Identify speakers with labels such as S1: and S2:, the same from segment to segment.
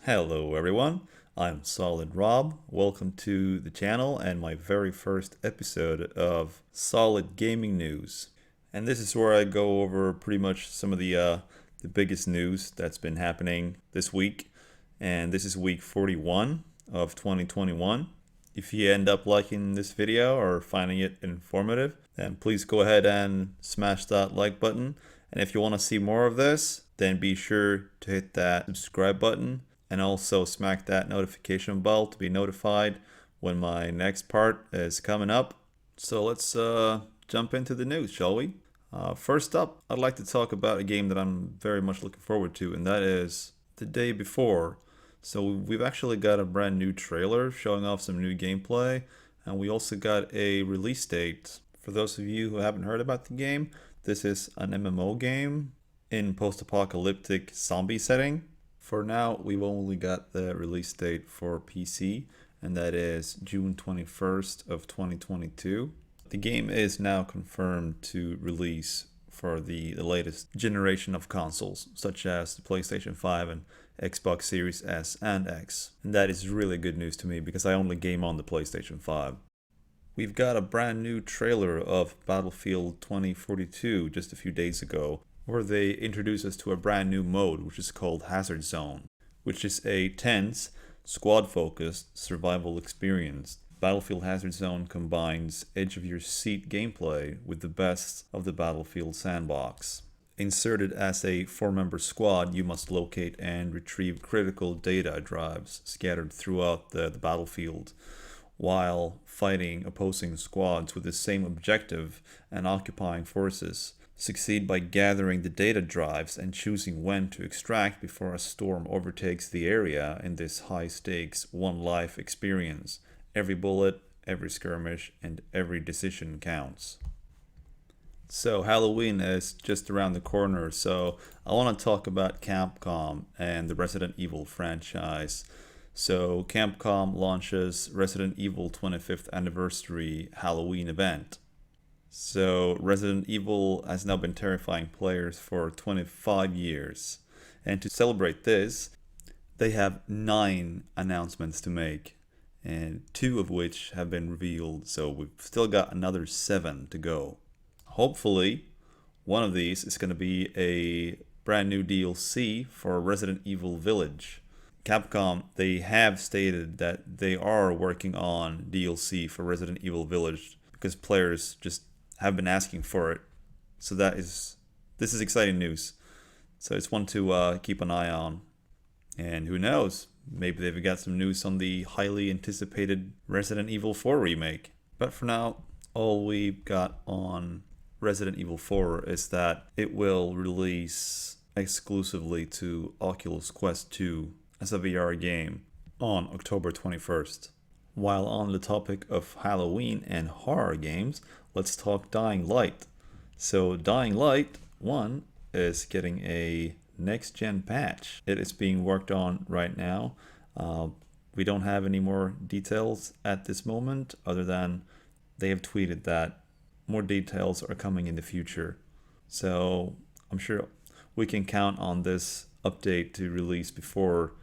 S1: Hello everyone, I'm Solid Rob. Welcome to the channel and my very first episode of Solid Gaming News. And this is where I go over pretty much some of the biggest news that's been happening this week. And this is week 41 of 2021. If you end up liking this video or finding it informative, then please go ahead and smash that like button. And if you want to see more of this, then be sure to hit that subscribe button and also smack that notification bell to be notified when my next part is coming up. So let's jump into the news, shall we? First up, I'd like to talk about a game that I'm very much looking forward to, and that is The Day Before. So we've actually got a brand new trailer showing off some new gameplay, and we also got a release date. For those of you who haven't heard about the game, this is an MMO game in post-apocalyptic zombie setting. For now, we've only got the release date for PC, and that is June 21st of 2022. The game is now confirmed to release for the latest generation of consoles, such as the PlayStation 5 and Xbox Series S and X. And that is really good news to me because I only game on the PlayStation 5. We've got a brand new trailer of Battlefield 2042 just a few days ago, where they introduce us to a brand new mode which is called Hazard Zone, which is a tense, squad-focused survival experience. Battlefield Hazard Zone combines edge-of-your-seat gameplay with the best of the Battlefield sandbox. Inserted as a 4-member squad, you must locate and retrieve critical data drives scattered throughout the battlefield, while fighting opposing squads with the same objective and occupying forces. Succeed by gathering the data drives and choosing when to extract before a storm overtakes the area in this high-stakes, one-life experience. Every bullet, every skirmish, and every decision counts. So Halloween is just around the corner, so I want to talk about Capcom and the Resident Evil franchise. So Capcom launches Resident Evil 25th Anniversary Halloween event. So Resident Evil has now been terrifying players for 25 years. And to celebrate this, they have 9 announcements to make, and 2 of which have been revealed, so we've still got another 7 to go. Hopefully, one of these is going to be a brand new DLC for Resident Evil Village. Capcom, they have stated that they are working on DLC for Resident Evil Village because players just have been asking for it. So this is exciting news. So it's one to keep an eye on. And who knows, maybe they've got some news on the highly anticipated Resident Evil 4 remake. But for now, all we've got on Resident Evil 4 is that it will release exclusively to Oculus Quest 2 as a VR game on October 21st. While on the topic of Halloween and horror games, let's talk Dying Light. So Dying Light 1 is getting a next-gen patch. It is being worked on right now. We don't have any more details at this moment other than they have tweeted that more details are coming in the future. So I'm sure we can count on this update to release before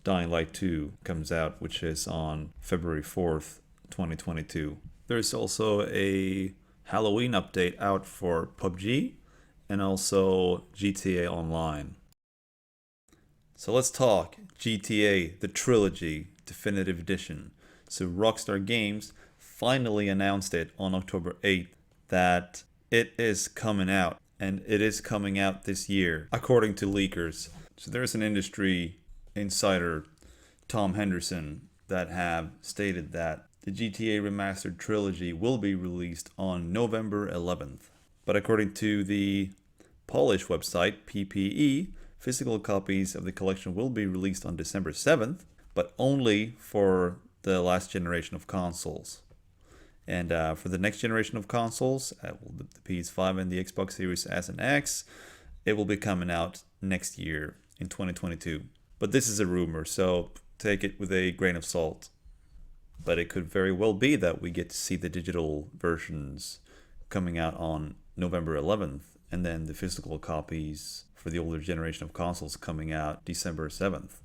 S1: Dying Light 2 comes out, which is on February 4th, 2022. There's also a Halloween update out for PUBG and also GTA Online. So let's talk GTA, the Trilogy Definitive Edition. So Rockstar Games finally announced it on October 8th that it is coming out, and it is coming out this year, according to leakers. So there's an industry insider, Tom Henderson, that have stated that the GTA Remastered Trilogy will be released on November 11th. But according to the Polish website, PPE, physical copies of the collection will be released on December 7th, but only for the last generation of consoles. And for the next generation of consoles, the PS5 and the Xbox Series S and X, it will be coming out next year in 2022. But this is a rumor, so take it with a grain of salt. But it could very well be that we get to see the digital versions coming out on November 11th, and then the physical copies for the older generation of consoles coming out December 7th.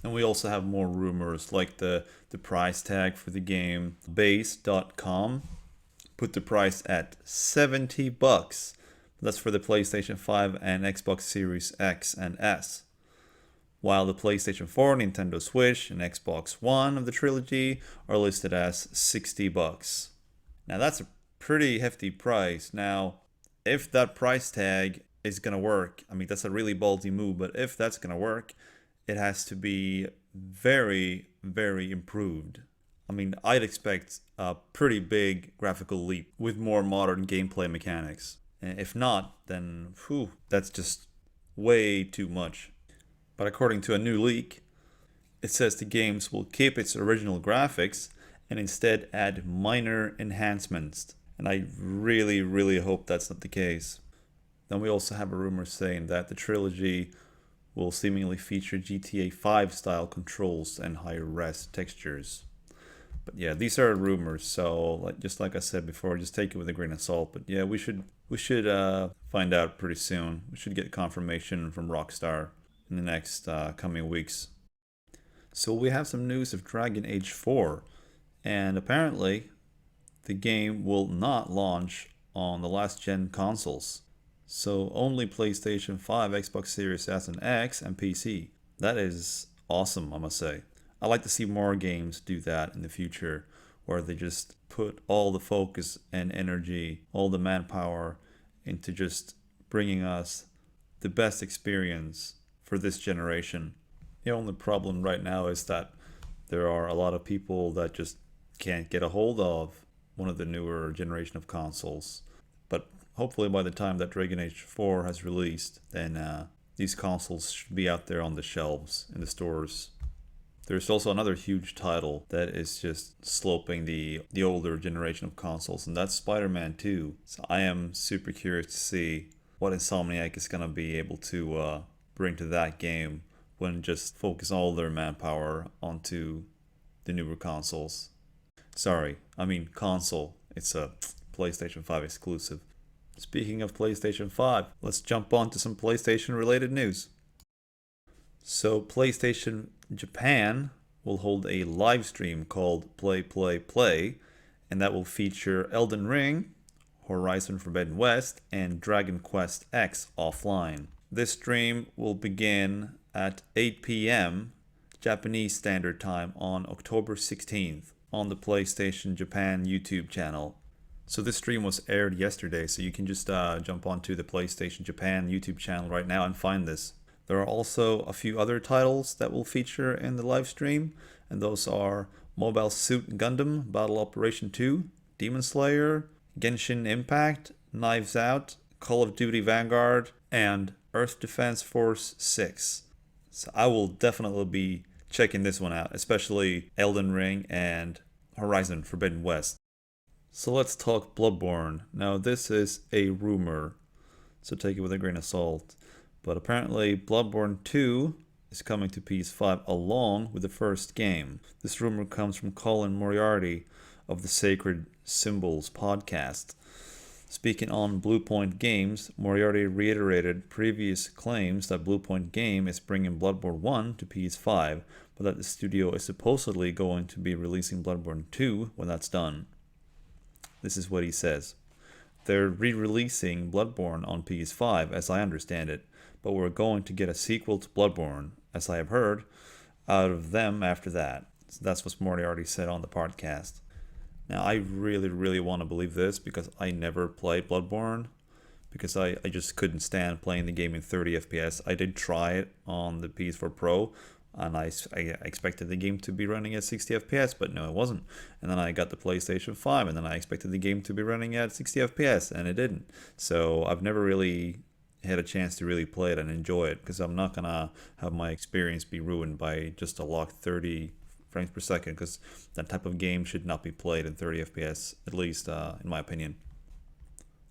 S1: And we also have more rumors like the price tag for the game. Base.com put the price at $70. That's for the PlayStation 5 and Xbox Series X and S. While the PlayStation 4, Nintendo Switch, and Xbox One of the Trilogy are listed as $60. Now that's a pretty hefty price. Now, if that price tag is gonna work, I mean that's a really ballsy move, but if that's gonna work, it has to be very, very improved. I mean, I'd expect a pretty big graphical leap with more modern gameplay mechanics. And if not, then whew, that's just way too much. But according to a new leak, it says the games will keep its original graphics and instead add minor enhancements. And I really, really hope that's not the case. Then we also have a rumor saying that the trilogy will seemingly feature GTA 5 style controls and higher res textures. But yeah, these are rumors, so just like I said before, just take it with a grain of salt. But yeah, we should find out pretty soon. We should get confirmation from Rockstar in the next coming weeks. So we have some news of Dragon Age 4, and apparently the game will not launch on the last gen consoles. So only PlayStation 5, Xbox Series S and X, and PC. That is awesome, I must say. I like to see more games do that in the future, where they just put all the focus and energy, all the manpower into just bringing us the best experience for this generation. The only problem right now is that there are a lot of people that just can't get a hold of one of the newer generation of consoles. But hopefully by the time that Dragon Age 4 has released, then these consoles should be out there on the shelves in the stores. There's also another huge title that is just sloping the older generation of consoles, and that's Spider-Man 2. So I am super curious to see what Insomniac is going to be able to bring to that game when just focus all their manpower onto the newer consoles. Sorry, I mean console. It's a PlayStation 5 exclusive. Speaking of PlayStation 5, let's jump on to some PlayStation related news. So PlayStation Japan will hold a live stream called Play Play Play, and that will feature Elden Ring, Horizon Forbidden West, and Dragon Quest X offline. This stream will begin at 8 p.m. Japanese Standard Time on October 16th on the PlayStation Japan YouTube channel. So this stream was aired yesterday, so you can just jump onto the PlayStation Japan YouTube channel right now and find this. There are also a few other titles that will feature in the live stream, and those are Mobile Suit Gundam Battle Operation 2, Demon Slayer, Genshin Impact, Knives Out, Call of Duty Vanguard, and Earth Defense Force 6. So I will definitely be checking this one out, especially Elden Ring and Horizon Forbidden West. So let's talk Bloodborne. Now this is a rumor, so take it with a grain of salt. But apparently Bloodborne 2 is coming to PS5 along with the first game. This rumor comes from Colin Moriarty of the Sacred Symbols podcast. Speaking on Bluepoint Games, Moriarty reiterated previous claims that Bluepoint Game is bringing Bloodborne 1 to PS5, but that the studio is supposedly going to be releasing Bloodborne 2 when that's done. This is what he says. They're re-releasing Bloodborne on PS5 as I understand it, but we're going to get a sequel to Bloodborne, as I have heard, out of them after that. So that's what Moriarty said on the podcast. Now, I really, really want to believe this because I never played Bloodborne, because I just couldn't stand playing the game in 30 FPS. I did try it on the PS4 Pro, and I expected the game to be running at 60 FPS, but no, it wasn't. And then I got the PlayStation 5, and then I expected the game to be running at 60 FPS, and it didn't. So I've never really had a chance to really play it and enjoy it, because I'm not gonna have my experience be ruined by just a locked 30 frames per second, because that type of game should not be played in 30 FPS, at least in my opinion.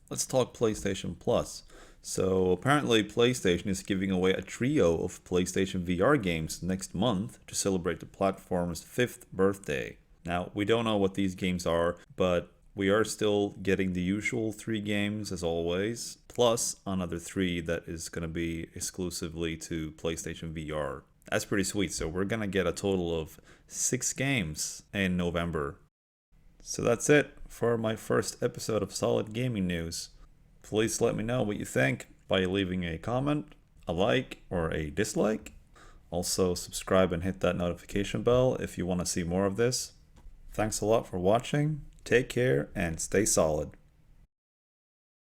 S1: Let's talk PlayStation Plus. So apparently PlayStation is giving away a trio of PlayStation VR games next month to celebrate the platform's 5th birthday. Now, we don't know what these games are, but we are still getting the usual 3 games as always, plus another 3 that is going to be exclusively to PlayStation VR. That's pretty sweet. So we're gonna get a total of 6 games in November. So that's it for my first episode of Solid Gaming News. Please let me know what you think by leaving a comment, a like, or a dislike. Also, subscribe and hit that notification bell if you want to see more of this. Thanks a lot for watching. Take care and stay solid.